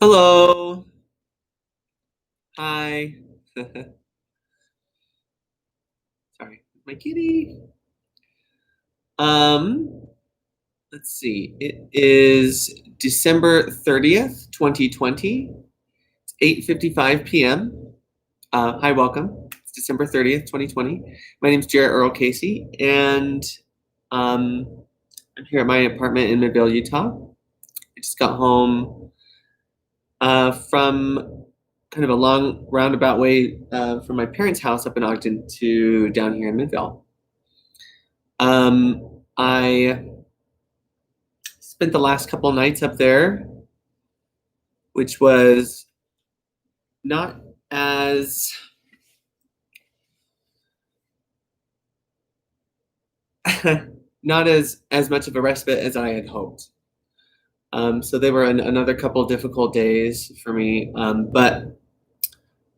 Hello. Hi. Sorry, my kitty. Um, let's see. It is December 30th, 2020. It's 8:55 p.m. Hi, welcome. It's December 30th, 2020. My name's Jarrett Earl Casey, and um, I'm here at my apartment in Midvale, Utah. I just got home from kind of a long roundabout way from my parents' house up in Ogden to down here in Midvale. I spent the last couple nights up there, which was not as not as much of a respite as I had hoped. So they were another couple difficult days for me, but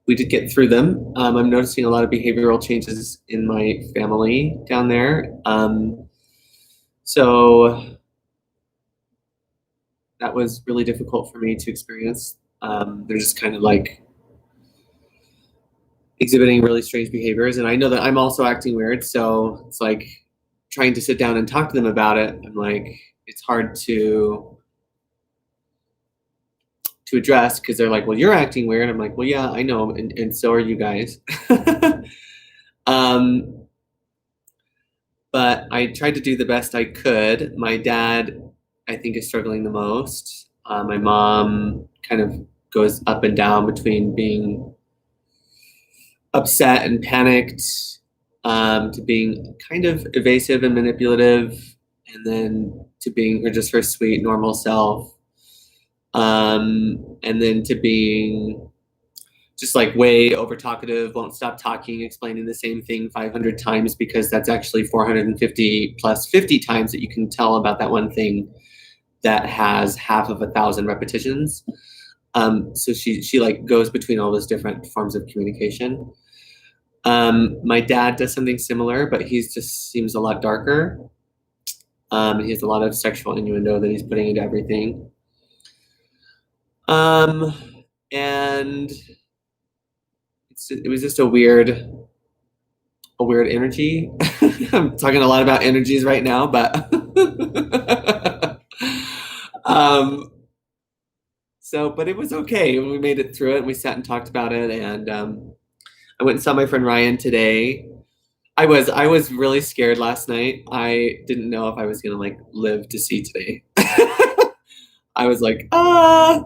we did get through them. I'm noticing a lot of behavioral changes in my family down there. So that was really difficult for me to experience. They're just kind of like exhibiting really strange behaviors, and I know that I'm also acting weird, so it's like trying to sit down and talk to them about it. I'm like, it's hard to address because they're like, well, you're acting weird. I'm like, well, yeah, I know, and so are you guys. um, but I tried to do the best I could. My dad, I think, is struggling the most. My mom kind of goes up and down between being upset and panicked, to being kind of evasive and manipulative, and then to being her sweet normal self, and then to being just like way over talkative, won't stop talking, explaining the same thing 500 times because that's actually 450 plus 50 times that you can tell about that one thing that has half of 1,000 repetitions. So she like goes between all those different forms of communication. My dad does something similar, but he's just seems a lot darker. He has a lot of sexual innuendo that he's putting into everything. Um, and it was just a weird energy. I'm talking a lot about energies right now, but um, but it was okay. We made it through it. We sat and talked about it, and I went and saw my friend Ryan today. I was really scared last night. I didn't know if I was gonna like live to see today. I was like, ah.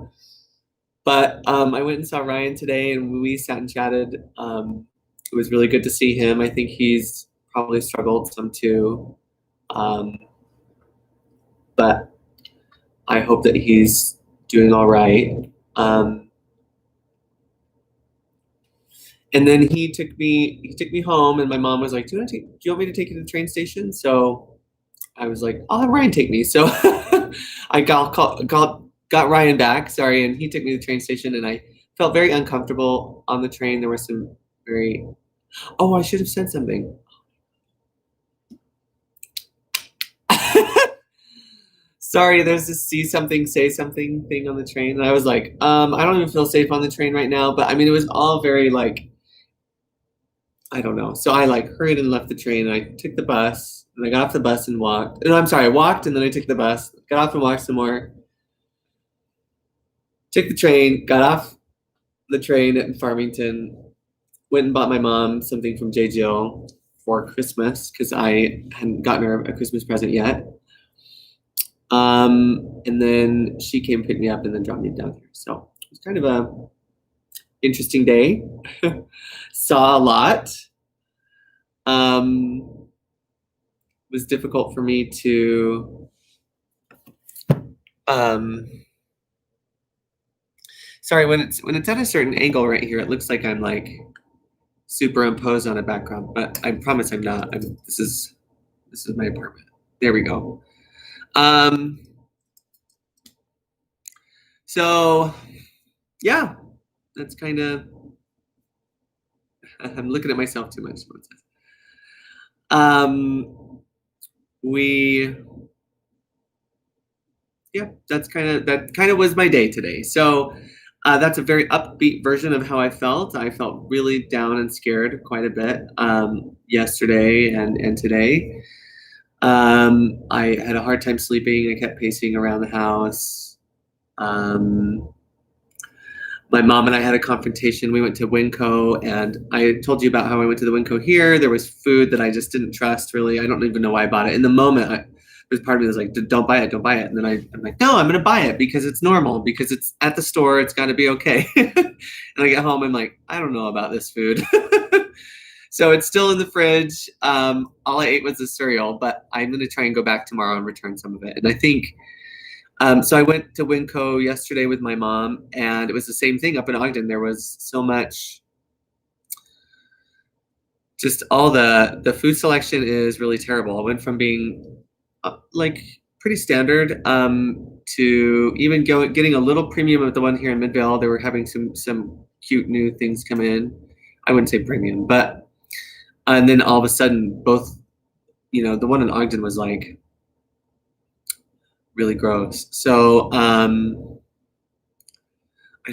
But I went and saw Ryan today, and we sat and chatted. It was really good to see him. I think he's probably struggled some too, um, but I hope that he's doing all right. Um, and then he took me home, and my mom was like, Do you want me to take you to the train station?" So I was like, "I'll have Ryan take me." So I got Ryan back, sorry, and he took me to the train station, and I felt very uncomfortable on the train. There were some very Oh, I should have said something. Sorry, there's this see something, say something thing on the train. And I was like, I don't even feel safe on the train right now. But I mean, it was all very like, I don't know. So I like hurried and left the train, and I took the bus, and I got off the bus and walked. No, I'm sorry, I walked and then I took the bus, got off and walked some more, took the train, got off the train in Farmington, went and bought my mom something from JGO for Christmas because I hadn't gotten her a Christmas present yet. And then she came pick me up and then dropped me down here. So it was kind of a interesting day. Saw a lot. It was difficult for me to um sorry, when it's at a certain angle right here, it looks like I'm like superimposed on a background, but I promise I'm not. This is my apartment. There we go. Um so yeah, that's kind of I'm looking at myself too much. Um we yeah, that kind of was my day today. So that's a very upbeat version of how I felt. I felt really down and scared quite a bit yesterday and today. I had a hard time sleeping. I kept pacing around the house. Um, my mom and I had a confrontation. We went to Winco, and I told you about how I went to the Winco here. There was food that I just didn't trust, really. I don't even know why I bought it. In the moment, there's part of me that was like, don't buy it, don't buy it. And then I'm like, no, I'm going to buy it because it's normal, because it's at the store. It's got to be okay. And I get home, I'm like, I don't know about this food. So it's still in the fridge. All I ate was the cereal, but I'm going to try and go back tomorrow and return some of it. And I think so I went to Winco yesterday with my mom, and it was the same thing up in Ogden. There was so much, just all the food selection is really terrible. I went from being like pretty standard to even getting a little premium at the one here in Midvale. They were having some cute new things come in. I wouldn't say premium, but and then all of a sudden both, the one in Ogden was like really gross. So I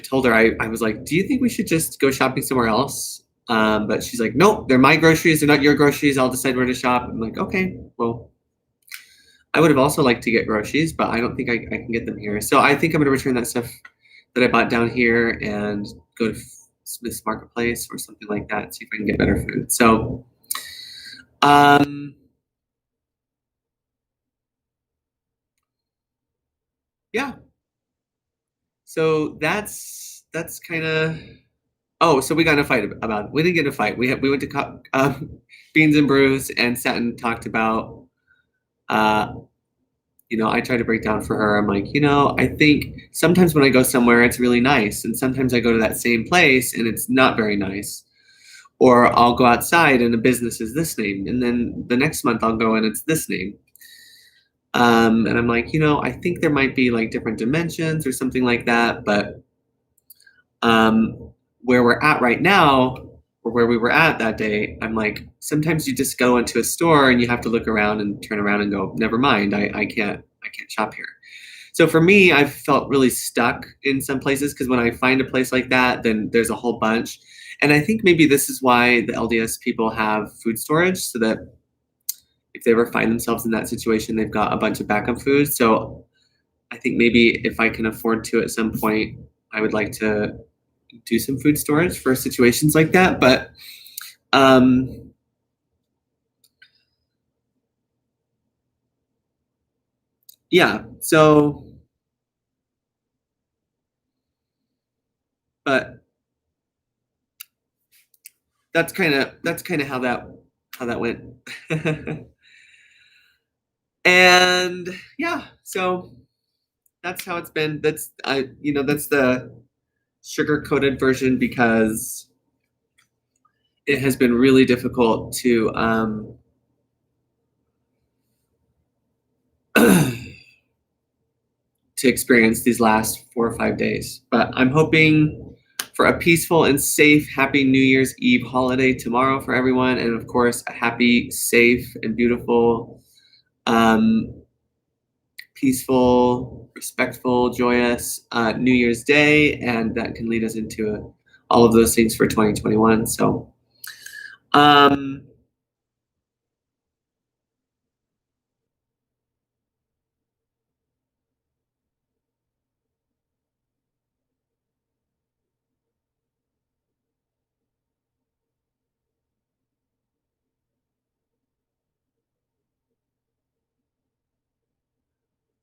told her, I was like, do you think we should just go shopping somewhere else? But she's like, nope, they're my groceries. They're not your groceries. I'll decide where to shop. I'm like, okay, well, I would have also liked to get groceries, but I don't think I can get them here. So I think I'm going to return that stuff that I bought down here and go to Smith's Marketplace or something like that, see if I can get better food. So, yeah. So that's kind of. Oh, so we got in a fight about it. We didn't get in a fight. We went to Beans and Brews and sat and talked about. I tried to break down for her. I'm like, I think sometimes when I go somewhere, it's really nice, and sometimes I go to that same place and it's not very nice. Or I'll go outside and the business is this name, and then the next month I'll go and it's this name. And I'm like, I think there might be like different dimensions or something like that, but where we're at right now, or where we were at that day, I'm like, sometimes you just go into a store and you have to look around and turn around and go, never mind, I can't shop here. So for me, I've felt really stuck in some places, because when I find a place like that, then there's a whole bunch. And I think maybe this is why the LDS people have food storage, so that if they ever find themselves in that situation, they've got a bunch of backup food. So I think maybe if I can afford to at some point, I would like to do some food storage for situations like that. But yeah, so, but that's kind of how that went. And yeah, so that's how it's been. That's the sugar coated version, because it has been really difficult to to experience these last 4 or 5 days. But I'm hoping for a peaceful and safe, happy New Year's Eve holiday tomorrow for everyone, and of course, a happy, safe, and beautiful, peaceful, respectful, joyous New Year's Day, and that can lead us into all of those things for 2021. So,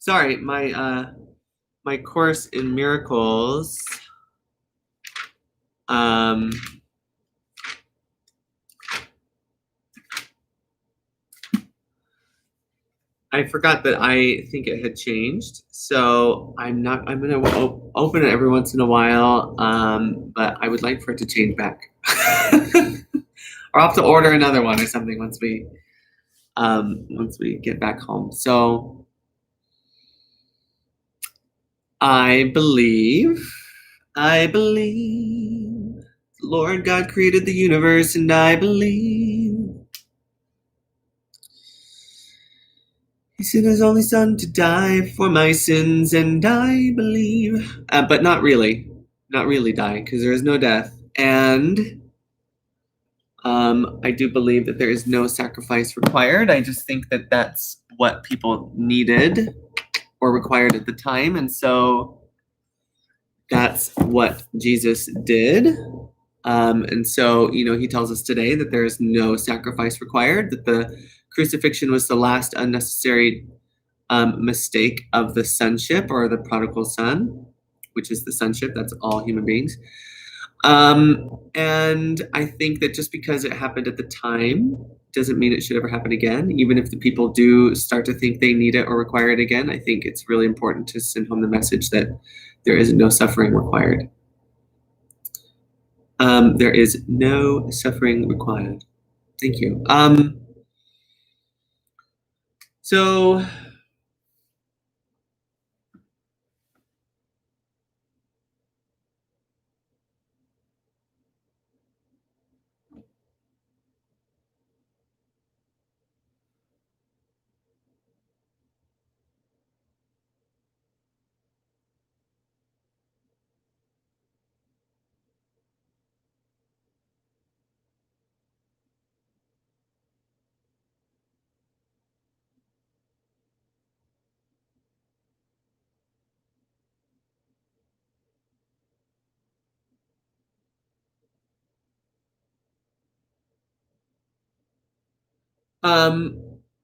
sorry, my course in miracles. I forgot that I think it had changed, so I'm going to open it every once in a while, but I would like for it to change back. Or I'll have to order another one or something once we get back home. So I believe Lord God created the universe, and I believe He sent his only son to die for my sins, and I believe, but not really die, because there is no death. And I do believe that there is no sacrifice required. I just think that that's what people needed or required at the time. And so that's what Jesus did. And so, he tells us today that there is no sacrifice required, that the crucifixion was the last unnecessary mistake of the sonship, or the prodigal son, which is the sonship. That's all human beings. And I think that just because it happened at the time doesn't mean it should ever happen again. Even if the people do start to think they need it or require it again, I think it's really important to send home the message that there is no suffering required. There is no suffering required. Thank you. So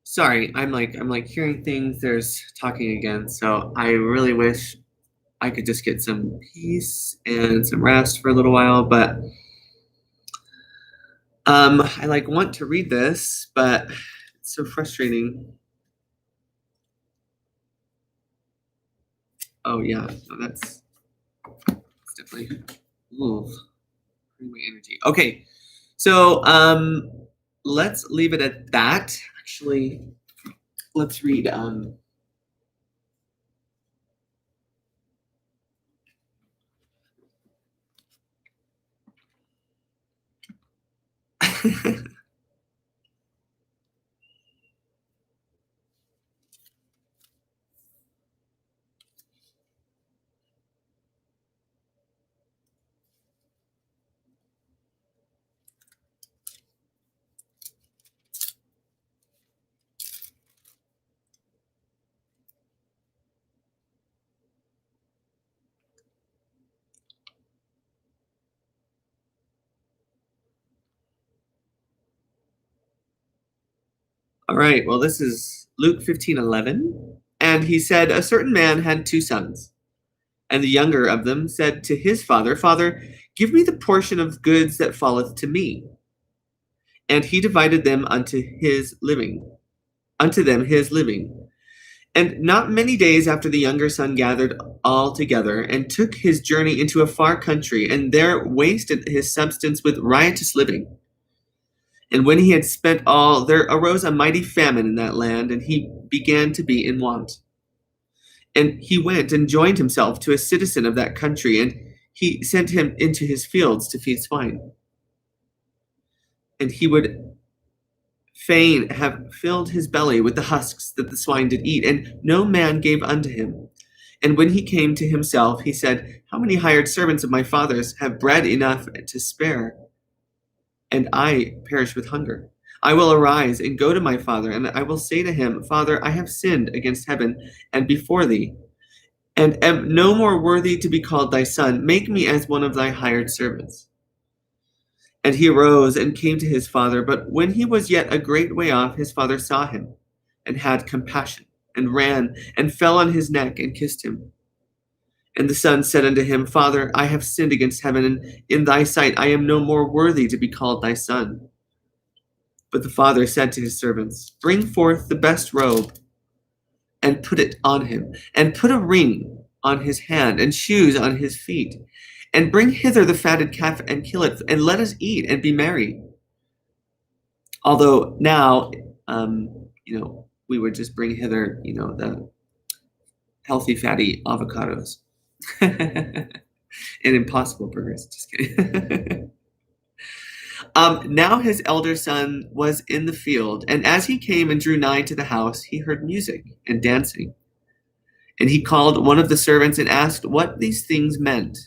sorry, I'm like hearing things. There's talking again, so I really wish I could just get some peace and some rest for a little while, but I want to read this, but it's so frustrating. Oh yeah, no, that's definitely my energy. Okay, so let's leave it at that. Actually, let's read all right, well, this is Luke 15:11. And he said, a certain man had 2 sons. And the younger of them said to his father, Father, give me the portion of goods that falleth to me. And he divided them unto them his living. And not many days after, the younger son gathered all together, and took his journey into a far country, and there wasted his substance with riotous living. And when he had spent all, there arose a mighty famine in that land, and he began to be in want. And he went and joined himself to a citizen of that country, and he sent him into his fields to feed swine. And he would fain have filled his belly with the husks that the swine did eat, and no man gave unto him. And when he came to himself, he said, how many hired servants of my father's have bread enough to spare, and I perish with hunger? I will arise and go to my father, and I will say to him, Father, I have sinned against heaven and before thee, and am no more worthy to be called thy son. Make me as one of thy hired servants. And he arose and came to his father. But when he was yet a great way off, his father saw him, and had compassion, and ran, and fell on his neck, and kissed him. And the son said unto him, Father, I have sinned against heaven, and in thy sight I am no more worthy to be called thy son. But the father said to his servants, bring forth the best robe, and put it on him, and put a ring on his hand, and shoes on his feet. And bring hither the fatted calf, and kill it, and let us eat and be merry. Although now, we would just bring hither, the healthy, fatty avocados and Impossible Burgers. Just kidding. Now his elder son was in the field, and as he came and drew nigh to the house, he heard music and dancing. And he called one of the servants and asked what these things meant.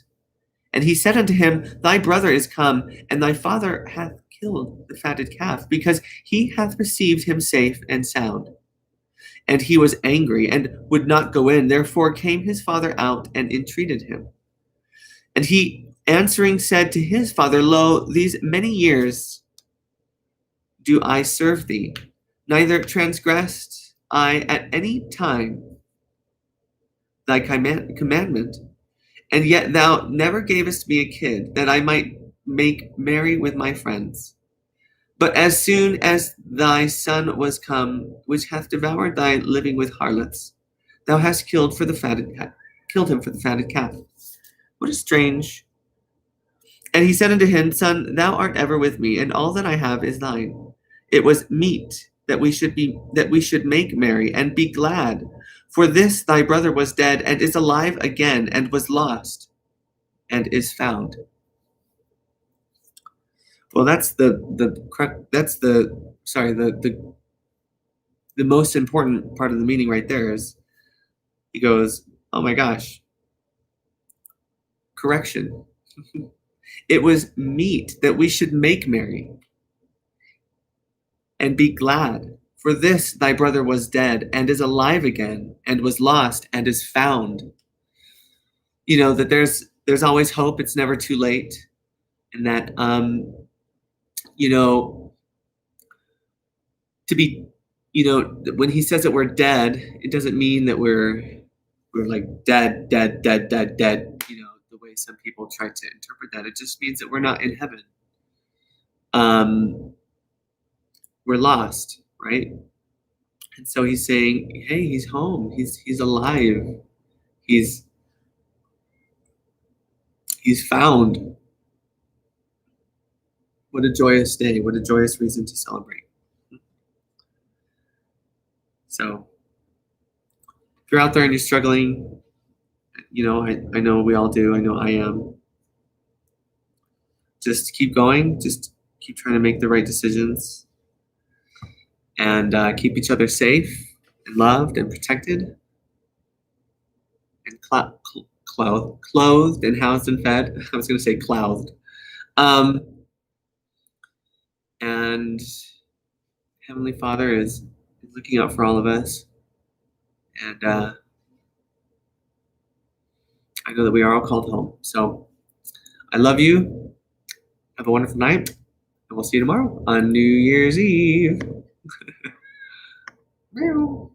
And he said unto him, Thy brother is come, and thy father hath killed the fatted calf, because he hath received him safe and sound. And he was angry and would not go in. Therefore came his father out and entreated him. And he answering said to his father, Lo, these many years do I serve thee, neither transgressed I at any time thy commandment, and yet thou never gavest me a kid, that I might make merry with my friends. But as soon as thy son was come, which hath devoured thy living with harlots, thou hast killed him for the fatted calf. What a strange. And he said unto him, Son, thou art ever with me, and all that I have is thine. It was meet that we should make merry and be glad. For this thy brother was dead and is alive again, and was lost and is found. Well, that's the most important part of the meaning right there is he goes, oh my gosh, correction. It was meet that we should make merry and be glad. For this thy brother was dead and is alive again, and was lost and is found. You know, that there's always hope. It's never too late. And that, you know, to be, you know, when he says that we're dead, it doesn't mean that we're like dead, you know, the way some people try to interpret that. It just means that we're not in heaven. We're lost, right? And so he's saying, hey, he's home. He's alive. He's found. What a joyous day. What a joyous reason to celebrate. So if you're out there and you're struggling, you know, I know we all do. I know I am. Just keep going. Just keep trying to make the right decisions. And keep each other safe and loved and protected and clothed and housed and fed. I was going to say clothed. And Heavenly Father is looking out for all of us. And I know that we are all called home. So I love you. Have a wonderful night. And we'll see you tomorrow on New Year's Eve. Meow.